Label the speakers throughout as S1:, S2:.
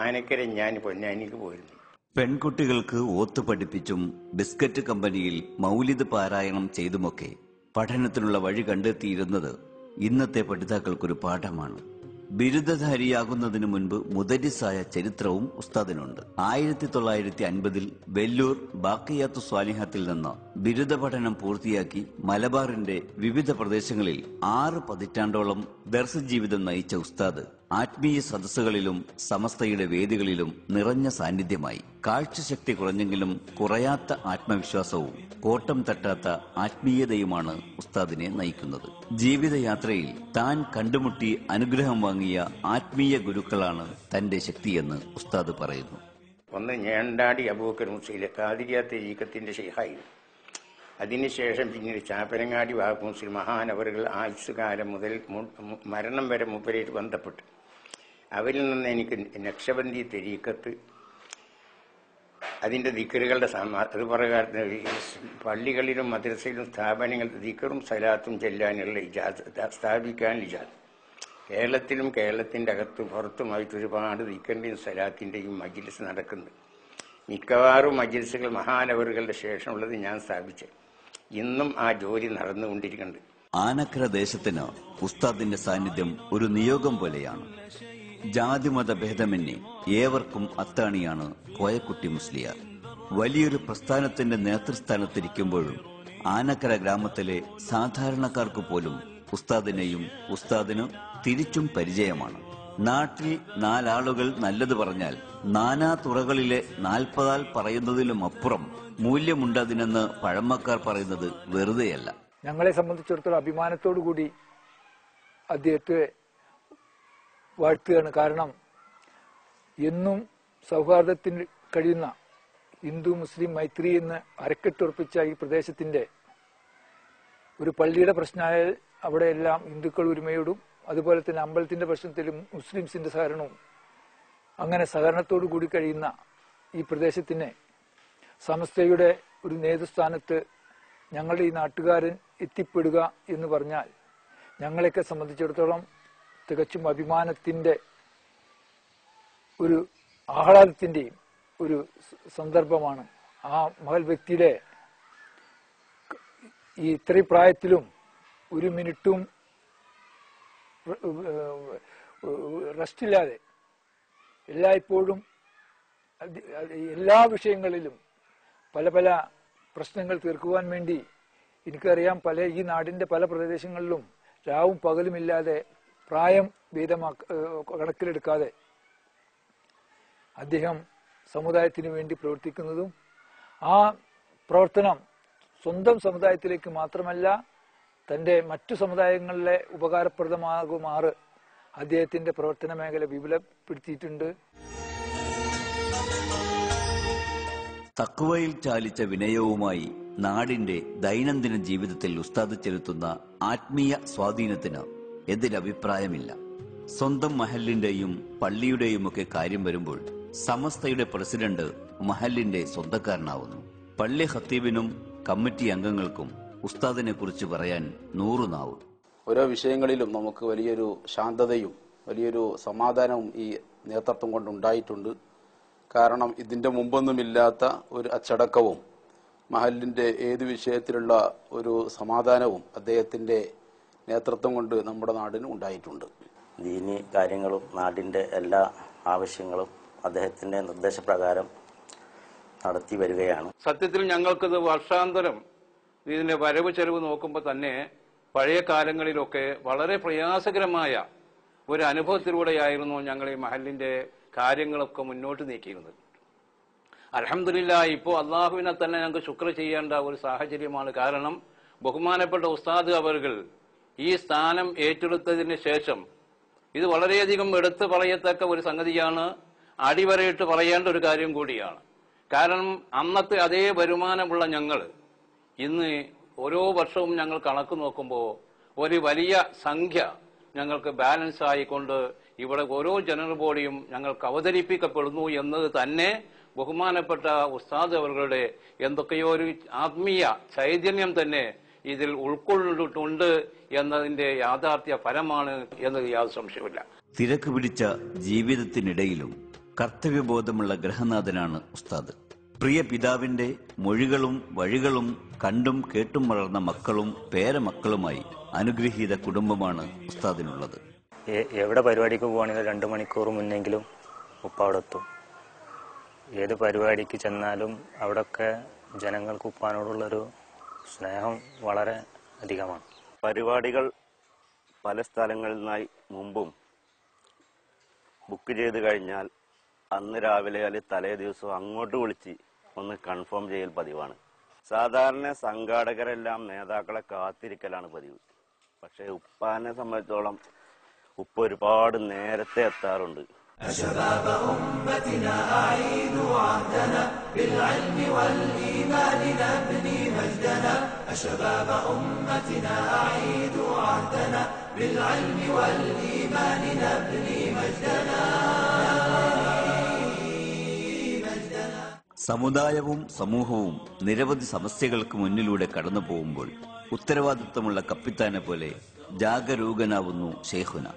S1: ആനക്കര ഞാൻ പൊന്നാനിക്ക് പോയിരുന്നു.
S2: പെൺകുട്ടികൾക്ക് ഓത്ത് പഠിപ്പിച്ചും ബിസ്ക്കറ്റ് കമ്പനിയിൽ മൗലിദ് പാരായണം ചെയ്തുമൊക്കെ പഠനത്തിനുള്ള വഴി കണ്ടെത്തിയിരുന്നത് ഇന്നത്തെ പഠിതാക്കൾക്കൊരു പാഠമാണ്. ബിരുദധാരിയാകുന്നതിനു മുൻപ് മുദരിസായ ചരിത്രവും ഉസ്താദിനുണ്ട്. 1950 വെല്ലൂർ ബാക്കിയാത്തു സ്വാലിഹാത്തിൽ നിന്ന് ബിരുദ പഠനം പൂർത്തിയാക്കി മലബാറിന്റെ വിവിധ പ്രദേശങ്ങളിൽ 6 പതിറ്റാണ്ടോളം ദർസ് ജീവിതം നയിച്ച ഉസ്താദ് ആത്മീയ സദസ്സുകളിലും സമസ്തയുടെ വേദികളിലും നിറഞ്ഞ സാന്നിധ്യമായി. കാഴ്ചശക്തി കുറഞ്ഞെങ്കിലും കുറയാത്ത ആത്മവിശ്വാസവും കോട്ടം തട്ടാത്ത ആത്മീയതയുമാണ് ഉസ്താദിനെ നയിക്കുന്നത്. ജീവിതയാത്രയിൽ താൻ കണ്ടുമുട്ടി അനുഗ്രഹം വാങ്ങിയ ആത്മീയ ഗുരുക്കളാണ് തന്റെ ശക്തിയെന്ന് ഉസ്താദ് പറയുന്നു.
S1: ഒന്ന് ഞേണ്ടാടി അബൂബക്കർ മുസ്ലിം ഖാദിരിയ തരീഖത്തിന്റെ ശൈഖായിരുന്നു. അതിനുശേഷം പിന്നീട് ചാപ്പരങ്ങാടി വാഹബ് മുസ്ലിം മഹാനവറുകൾ ആയുസ്സുകാലം മുതൽ മരണം വരെ മൂപ്പരായിട്ട് ബന്ധപ്പെട്ടു. അവരിൽ നിന്ന് എനിക്ക് നക്ഷബന്ദി തരീഖത്ത്, അതിൻ്റെ ദിക്കറുകളുടെ അത് പ്രകാരം പള്ളികളിലും മദ്രസയിലും സ്ഥാപനങ്ങൾ ദിക്കറും സലാത്തും ചെല്ലാനുള്ള സ്ഥാപിക്കാൻ ഇജാസ്. കേരളത്തിലും കേരളത്തിൻ്റെ അകത്തും പുറത്തുമായിട്ട് ഒരുപാട് ദിക്കറിൻ്റെയും സലാത്തിൻ്റെയും മജ്ലിസ് നടക്കുന്നത്. മിക്കവാറും മജ്ലിസുകൾ മഹാനവറുകളുടെ ശേഷമുള്ളത് ഞാൻ സ്ഥാപിച്ചത്. ഇന്നും ആ ജോലി നടന്നുകൊണ്ടിരിക്കുന്നുണ്ട്.
S2: ആനക്കര ദേശത്തിന് ഉസ്താദിന്റെ സാന്നിധ്യം ഒരു നിയോഗം പോലെയാണ്. ജാതിമത ഭേദമന്യേ ഏവർക്കും അത്താണിയാണ് കോയക്കുട്ടി മുസ്ലിയാർ. വലിയൊരു പ്രസ്ഥാനത്തിന്റെ നേതൃസ്ഥാനത്തിരിക്കുമ്പോഴും ആനക്കര ഗ്രാമത്തിലെ സാധാരണക്കാർക്ക് പോലും ഉസ്താദിനെയും ഉസ്താദിന് തിരിച്ചും പരിചയമാണ്. നാട്ടിൽ 4 ആളുകൾ നല്ലത് പറഞ്ഞാൽ നാനാ തുറകളിലെ 40 ആൾ പറയുന്നതിലും അപ്പുറം മൂല്യമുണ്ടതിനെന്ന് പഴമക്കാർ പറയുന്നത് വെറുതെയല്ല.
S3: ഞങ്ങളെ സംബന്ധിച്ചിടത്തോളം അഭിമാനത്തോടു കൂടി അദ്ദേഹത്തെ വാഴ്ത്തുകയാണ്. കാരണം എന്നും സൗഹാർദ്ദത്തിൽ കഴിയുന്ന ഹിന്ദു മുസ്ലിം മൈത്രി എന്ന് അരക്കെട്ടുറപ്പിച്ച ഈ പ്രദേശത്തിന്റെ ഒരു പള്ളിയുടെ പ്രശ്നമായാൽ അവിടെയെല്ലാം ഹിന്ദുക്കൾ ഒരുമയോടും അതുപോലെ തന്നെ അമ്പലത്തിന്റെ പ്രശ്നത്തിലും മുസ്ലിംസിന്റെ സഹകരണവും അങ്ങനെ സഹകരണത്തോടു കൂടി കഴിയുന്ന ഈ പ്രദേശത്തിന് സമസ്തയുടെ ഒരു നേതൃസ്ഥാനത്ത് ഞങ്ങളുടെ ഈ നാട്ടുകാരൻ എത്തിപ്പെടുക എന്ന് പറഞ്ഞാൽ ഞങ്ങളെയൊക്കെ സംബന്ധിച്ചിടത്തോളം തികച്ചും അഭിമാനത്തിന്റെ ഒരു ആഹ്ലാദത്തിന്റെയും ഒരു സന്ദർഭമാണ്. ആ മഹൽ വ്യക്തിയുടെ ഈ ഇത്രയും പ്രായത്തിലും ഒരു മിനിറ്റും റെസ്റ്റില്ലാതെ എല്ലായ്പ്പോഴും എല്ലാ വിഷയങ്ങളിലും പല പല പ്രശ്നങ്ങൾ തീർക്കുവാൻ വേണ്ടി എനിക്കറിയാം ഈ നാടിന്റെ പല പ്രദേശങ്ങളിലും രാവും പകലുമില്ലാതെ പ്രായം കണക്കിലെടുക്കാതെ അദ്ദേഹം സമുദായത്തിന് വേണ്ടി പ്രവർത്തിക്കുന്നതും ആ പ്രവർത്തനം സ്വന്തം സമുദായത്തിലേക്ക് മാത്രമല്ല തന്റെ മറ്റു സമുദായങ്ങളിലെ ഉപകാരപ്രദമാകുമാറ് അദ്ദേഹത്തിന്റെ പ്രവർത്തന മേഖല വിപുലപ്പെടുത്തിയിട്ടുണ്ട്.
S2: തഖ്വയിൽ ചാലിച്ച വിനയവുമായി നാടിന്റെ ദൈനംദിന ജീവിതത്തിൽ ഉസ്താദ് ചെലുത്തുന്ന ആത്മീയ സ്വാധീനത്തിന് എതിരഭിപ്രായമില്ല. സ്വന്തം മഹലിന്റെയും പള്ളിയുടെയുമൊക്കെ കാര്യം വരുമ്പോൾ സമസ്തയുടെ പ്രസിഡന്റ് മഹലിന്റെ സ്വന്തക്കാരനാവുന്നു. പള്ളി ഖത്തീബിനും കമ്മിറ്റി അംഗങ്ങൾക്കും ഉസ്താദിനെ കുറിച്ച് പറയാൻ 100 നാവ്.
S4: ഓരോ വിഷയങ്ങളിലും നമുക്ക് വലിയൊരു ശാന്തതയും വലിയൊരു സമാധാനവും ഈ നേതൃത്വം കൊണ്ടുണ്ടായിട്ടുണ്ട്. കാരണം ഇതിന്റെ മുമ്പൊന്നുമില്ലാത്ത ഒരു അച്ചടക്കവും മഹലിന്റെ ഏത് വിഷയത്തിലുള്ള ഒരു സമാധാനവും അദ്ദേഹത്തിന്റെ നേതൃത്വം കൊണ്ട് നമ്മുടെ നാടിന് ഉണ്ടായിട്ടുണ്ട്.
S5: ദീനി കാര്യങ്ങളും നാടിന്റെ എല്ലാ ആവശ്യങ്ങളും അദ്ദേഹത്തിന്റെ നിർദ്ദേശപ്രകാരം നടത്തി വരികയാണ്.
S6: സത്യത്തിൽ ഞങ്ങൾക്കിത് വർഷാന്തരം ഇതിന്റെ വരവ് ചെലവ് നോക്കുമ്പോൾ തന്നെ പഴയ കാലങ്ങളിലൊക്കെ വളരെ പ്രയാസകരമായ ഒരു അനുഭവത്തിലൂടെയായിരുന്നു ഞങ്ങൾ ഈ മഹലിന്റെ കാര്യങ്ങളൊക്കെ മുന്നോട്ട് നീക്കിയിരുന്നത്. അൽഹംദുലില്ലാഹ് ഇപ്പോൾ അള്ളാഹുവിനെ തന്നെ ഞങ്ങൾക്ക് ശുക്ർ ചെയ്യേണ്ട ഒരു സാഹചര്യമാണ്. കാരണം ബഹുമാനപ്പെട്ട ഉസ്താദ് അവർകൾ ഈ സ്ഥാനം ഏറ്റെടുത്തതിന് ശേഷം ഇത് വളരെയധികം എടുത്തു പറയത്തക്ക ഒരു സംഗതിയാണ്, അടിവരയിട്ട് പറയേണ്ട ഒരു കാര്യം കൂടിയാണ്. കാരണം അന്നത്തെ അതേ വരുമാനമുള്ള ഞങ്ങൾ ഇന്ന് ഓരോ വർഷവും ഞങ്ങൾ കണക്ക് നോക്കുമ്പോൾ ഒരു വലിയ സംഖ്യ ഞങ്ങൾക്ക് ബാലൻസ് ആയിക്കൊണ്ട് ഇവിടെ ഓരോ ജനറൽ ബോഡിയും ഞങ്ങൾക്ക് അവതരിപ്പിക്കപ്പെടുന്നു എന്നത് തന്നെ ബഹുമാനപ്പെട്ട ഉസ്താദ് അവരുടെ എന്തൊക്കെയോ ഒരു ആത്മീയ ചൈതന്യം തന്നെ ഇതിൽ ഉൾക്കൊണ്ടിട്ടുണ്ട് എന്നതിന്റെ യാഥാർത്ഥ്യ ഫലമാണ് എന്നത് യാതൊരു സംശയമില്ല.
S2: തിരക്ക് പിടിച്ച ജീവിതത്തിനിടയിലും കർത്തവ്യബോധമുള്ള ഗൃഹനാഥനാണ് ഉസ്താദ്. പ്രിയ പിതാവിന്റെ മൊഴികളും വഴികളും കണ്ടും കേട്ടും വളർന്ന മക്കളും പേരമക്കളുമായി അനുഗ്രഹീത കുടുംബമാണ് ഉസ്താദിനുള്ളത്.
S7: എവിടെ പരിപാടിക്ക് പോവുകയാണെങ്കിലും 2 മണിക്കൂർ മുന്നെങ്കിലും ഉപ്പ അവിടെ എത്തും. ഏത് പരിപാടിക്ക് ചെന്നാലും അവിടെയൊക്കെ ജനങ്ങൾക്ക് ഉപ്പാനോടുള്ളൊരു സ്നേഹം വളരെ അധികമാണ്.
S5: പരിപാടികൾ പല സ്ഥലങ്ങളിൽ നിന്നായി മുമ്പും ബുക്ക് ചെയ്ത് കഴിഞ്ഞാൽ അന്ന് രാവിലെ അല്ലെങ്കിൽ തലേ ദിവസം അങ്ങോട്ട് വിളിച്ച് ഒന്ന് കൺഫേം ചെയ്യൽ പതിവാണ്. സാധാരണ സംഘാടകരെല്ലാം നേതാക്കളെ കാത്തിരിക്കലാണ് പതിവ്. പക്ഷേ ഉപ്പാനെ സംബന്ധിച്ചോളം ഉപ്പ ഒരുപാട് നേരത്തെ എത്താറുണ്ട്.
S2: സമുദായവും സമൂഹവും നിരവധി സമസ്യകൾക്ക് മുന്നിലൂടെ കടന്നു പോകുമ്പോൾ ഉത്തരവാദിത്വമുള്ള കപ്പിത്താനെ പോലെ ജാഗരൂകനാവുന്നു ശൈഖുന.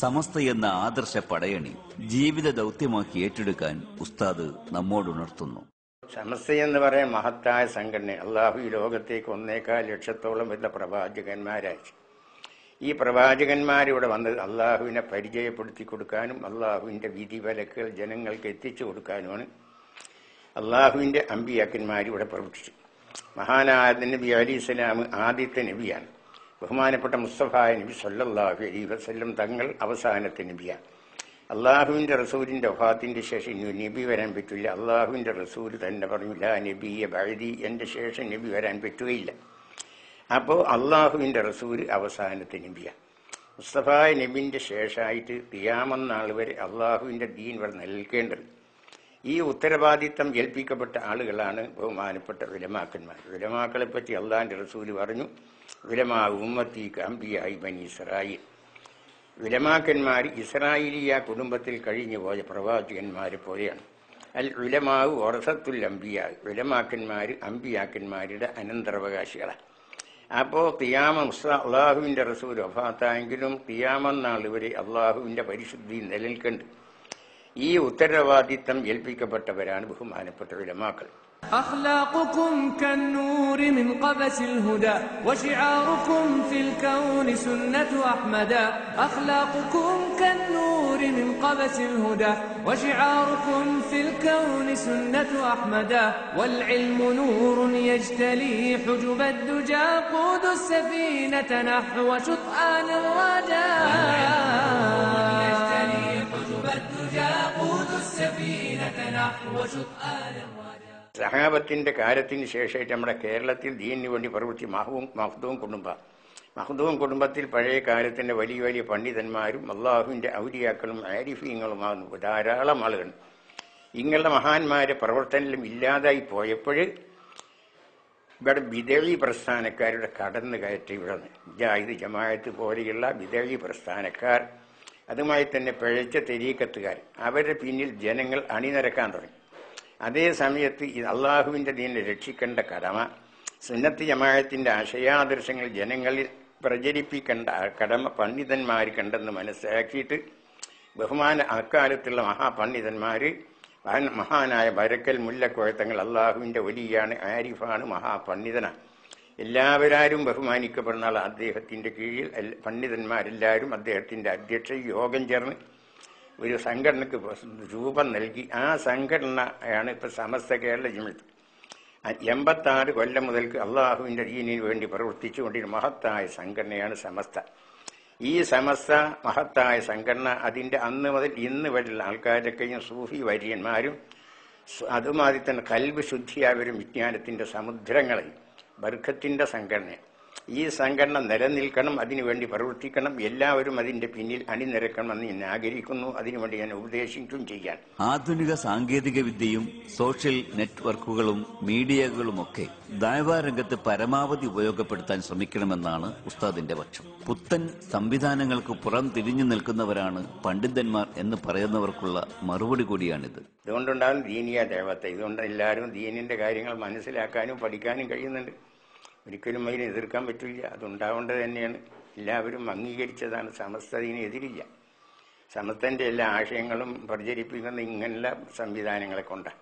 S2: സമസ്ത എന്ന ആദർശ പടയണി ജീവിത ദൗത്യമാക്കി ഏറ്റെടുക്കാൻ ഉസ്താദ് നമ്മോടുണർത്തുന്നു.
S1: സമസ്ത എന്ന് പറയാൻ മഹത്തായ സംഘടന. അള്ളാഹു ഈ ലോകത്തേക്ക് 1.25 ലക്ഷത്തോളം വരുന്ന പ്രവാചകന്മാരയച്ചു. ഈ പ്രവാചകന്മാരിവിടെ വന്നത് അള്ളാഹുവിനെ പരിചയപ്പെടുത്തി കൊടുക്കാനും അള്ളാഹുവിന്റെ വിധി വിലക്കുകൾ ജനങ്ങൾക്ക് എത്തിച്ചു കൊടുക്കാനുമാണ്. അള്ളാഹുവിന്റെ അമ്പിയാക്കന്മാർ ഇവിടെ പ്രവർത്തിച്ചു. മഹാനായ നബി അലൈഹിസ്സലാം ആദ്യത്തെ നബിയാണ്. ബഹുമാനപ്പെട്ട മുസ്തഫായ നബി സല്ലല്ലാഹു അലൈഹി വസല്ലം തങ്ങൾ അവസാനത്തെ നബിയാണ്. അള്ളാഹുവിന്റെ റസൂലിന്റെ വഫാത്തിന്റെ ശേഷം ഇനി നബി വരാൻ പറ്റില്ല. അള്ളാഹുവിന്റെ റസൂൽ തന്നെ പറഞ്ഞു, ലാ നബിയ ബഅദി, എന്റെ ശേഷം നബി വരാൻ പറ്റുകയില്ല. അപ്പോൾ അള്ളാഹുവിന്റെ റസൂൽ അവസാനത്തെ നബിയാണ്. മുസ്തഫായ നബിന്റെ ശേഷമായിട്ട് ഖിയാമത്ത് നാൾ വരെ അള്ളാഹുവിന്റെ ദീൻ ഇവിടെ നിൽക്കേണ്ടത്. ഈ ഉത്തരവാദിത്തം ഏൽപ്പിക്കപ്പെട്ട ആളുകളാണ് ബഹുമാനപ്പെട്ട ഉലമാക്കന്മാർ. ഉലമാക്കളെ പറ്റി അള്ളാഹിന്റെ റസൂൽ പറഞ്ഞു, ഉലമാ ഉമ്മത്തി അംബിയായി ബനി ഇസ്രായേൽ. ഉലമാക്കന്മാർ ഇസ്രായേലിയ കുടുംബത്തിൽ കഴിഞ്ഞു പോയ പ്രവാചകന്മാരെ പോലെയാണ്. അൽ ഉലമാവ് വറസത്തുൽ അംബിയ, ഉലമാക്കന്മാർ അംബിയാക്കന്മാരുടെ അനന്തരാവകാശികളാണ്. അപ്പോൾ അള്ളാഹുവിന്റെ റസൂൽ വഫാത്തായെങ്കിലും ഖിയാമത്ത് നാൾ വരെ അള്ളാഹുവിന്റെ പരിശുദ്ധി നിലനിൽക്കേണ്ട ഈ ഉത്തരവാദിത്തം ഏൽപ്പിക്കപ്പെട്ടവരാണ് ബഹുമാനപ്പെട്ട ഉലമാക്കൾ.
S8: أخلاقكم كالنور من قبس الهدى وشعاركم في الكون سنة أحمدا. أخلاقكم كالنور من قبس الهدى وشعاركم في الكون سنة أحمدا. والعلم نور يجتلي حجب الدجى قود السفينة نحو شطآن الرجاء. يجتلي حجب الدجى قود السفينة نحو شطآن الرجاء.
S1: സഹാബത്തിന്റെ കാലത്തിന് ശേഷമായിട്ട് നമ്മുടെ കേരളത്തിൽ ദീനിന് വേണ്ടി പ്രവൃത്തി മഹ്ദൂം കുടുംബത്തിൽ പഴയ കാലത്തിന്റെ വലിയ വലിയ പണ്ഡിതന്മാരും അള്ളാഹുവിന്റെ ഔലിയാക്കളും ആരിഫീങ്ങളുമാകുന്നു ധാരാളം ആളുകൾ. ഇങ്ങനെയുള്ള മഹാന്മാരെ പ്രവർത്തനം ഇല്ലാതായി പോയപ്പോൾ ഇവിടെ ബിദഈ പ്രസ്ഥാനക്കാരുടെ കടന്നു കയറ്റം ഇവിടെ മുജാഹിദ് ജമാഅത്ത് പോലെയുള്ള ബിദഈ പ്രസ്ഥാനക്കാർ, അതുമായി തന്നെ പിഴച്ച തെരീക്കത്തുകാർ, അവരുടെ പിന്നിൽ ജനങ്ങൾ അണിനിരക്കാൻ തുടങ്ങി. അതേ സമയത്ത് അള്ളാഹുവിന്റെ ദീനിനെ രക്ഷിക്കേണ്ട കടമ, സുന്നത്ത് ജമാഅത്തിന്റെ ആശയാദർശങ്ങൾ ജനങ്ങളിൽ പ്രചരിപ്പിക്കേണ്ട കടമ പണ്ഡിതന്മാർ കണ്ടെന്ന് മനസ്സിലാക്കിയിട്ട് അക്കാലത്തുള്ള മഹാപണ്ഡിതന്മാര്, മഹാനായ ബരക്കൽ മുല്ലക്കോയത്തങ്ങൾ അള്ളാഹുവിന്റെ വലിയാണ്, ആരിഫാണ്, മഹാപണ്ഡിതനാണ്, എല്ലാവരും ബഹുമാനിക്കപ്പെടുന്ന ആൾ. അദ്ദേഹത്തിന്റെ കീഴിൽ പണ്ഡിതന്മാരെല്ലാവരും അദ്ദേഹത്തിന്റെ അധ്യക്ഷ യോഗം ചേർന്ന് ഒരു സംഘടനക്ക് രൂപം നൽകി. ആ സംഘടനയാണ് ഇപ്പൊ സമസ്ത കേരള ജമിഅത്ത്. 86 കൊല്ലം മുതൽക്ക് അള്ളാഹുവിന്റെ ദീനിന് വേണ്ടി പ്രവർത്തിച്ചുകൊണ്ടിരുന്ന മഹത്തായ സംഘടനയാണ് സമസ്ത. ഈ സമസ്ത മഹത്തായ സംഘടന അതിന്റെ അന്ന് മുതൽ ഇന്ന് വരെയുള്ള ആൾക്കാരൊക്കെയും സൂഫി വര്യന്മാരും അതുമാതിരി തന്നെ കൽബ് ശുദ്ധിയായവരും വിജ്ഞാനത്തിന്റെ സമുദ്രങ്ങളെയും ബർക്കത്തിന്റെ സംഘടന. ഈ സംഘടന നിലനിൽക്കണം, അതിനുവേണ്ടി പ്രവർത്തിക്കണം, എല്ലാവരും അതിന്റെ പിന്നിൽ അണിനിരക്കണമെന്ന് ഞാൻ ആഗ്രഹിക്കുന്നു. അതിനുവേണ്ടി ഞാൻ ഉപദേശിക്കും ചെയ്യാൻ.
S2: ആധുനിക സാങ്കേതിക വിദ്യയും സോഷ്യൽ നെറ്റ്വർക്കുകളും മീഡിയകളുമൊക്കെ ദഅ്വാ രംഗത്ത് പരമാവധി ഉപയോഗപ്പെടുത്താൻ ശ്രമിക്കണമെന്നാണ് ഉസ്താദിന്റെ പക്ഷം. പുത്തൻ സംവിധാനങ്ങൾക്ക് പുറം തിരിഞ്ഞു നിൽക്കുന്നവരാണ് പണ്ഡിതന്മാർ എന്ന് പറയുന്നവർക്കുള്ള മറുപടി കൂടിയാണിത്.
S1: ഇതുകൊണ്ടുണ്ടാകും ദീനിയ ദേവത്തെ. ഇതുകൊണ്ട് എല്ലാവരും ദീനിന്റെ കാര്യങ്ങൾ മനസ്സിലാക്കാനും പഠിക്കാനും കഴിയുന്നുണ്ട്. ഒരിക്കലും അതിനെ എതിർക്കാൻ പറ്റില്ല. അതുണ്ടാവേണ്ടത് തന്നെയാണ്. എല്ലാവരും അംഗീകരിച്ചതാണ്. സമസ്ത അതിനെ എതിരില്ല. സമത്വന്റെ എല്ലാ ആശയങ്ങളും പ്രചരിപ്പിക്കുന്ന ഇങ്ങനെയുള്ള സംവിധാനങ്ങളെ കൊണ്ടാണ്.